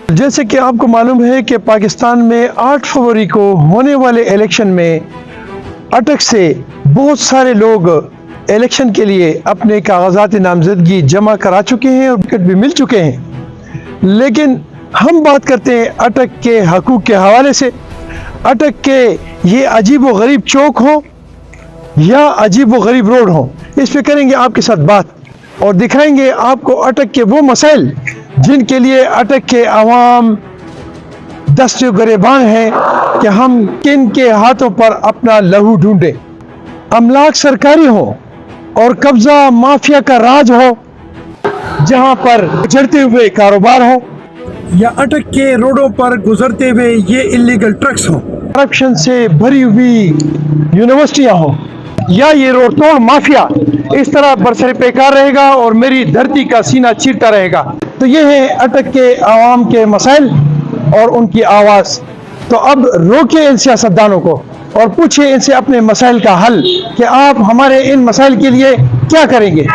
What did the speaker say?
جیسے کہ آپ کو معلوم ہے کہ پاکستان میں 8 فروری کو ہونے والے الیکشن میں اٹک سے بہت سارے لوگ الیکشن کے لیے اپنے کاغذات نامزدگی جمع کرا چکے ہیں اور ٹکٹ بھی مل چکے ہیں، لیکن ہم بات کرتے ہیں اٹک کے حقوق کے حوالے سے۔ اٹک کے یہ عجیب و غریب چوک ہو یا عجیب و غریب روڈ ہو، اس پہ کریں گے آپ کے ساتھ بات اور دکھائیں گے آپ کو اٹک کے وہ مسائل جن کے لیے اٹک کے عوام دست گریباں ہیں کہ ہم کن کے ہاتھوں پر اپنا لہو ڈھونڈیں۔ املاک سرکاری ہو اور قبضہ مافیا کا راج ہو، جہاں پر چڑھتے ہوئے کاروبار ہو، یا اٹک کے روڈوں پر گزرتے ہوئے یہ اللیگل ٹرکس ہوں، کرپشن سے بھری ہوئی یونیورسٹیاں ہوں، یا یہ روڈ توڑ مافیا اس طرح برسر پیکار رہے گا اور میری دھرتی کا سینہ چیرتا رہے گا۔ تو یہ ہے اٹک کے عوام کے مسائل اور ان کی آواز۔ تو اب روکیں ان سیاستدانوں کو اور پوچھیں ان سے اپنے مسائل کا حل کہ آپ ہمارے ان مسائل کے لیے کیا کریں گے۔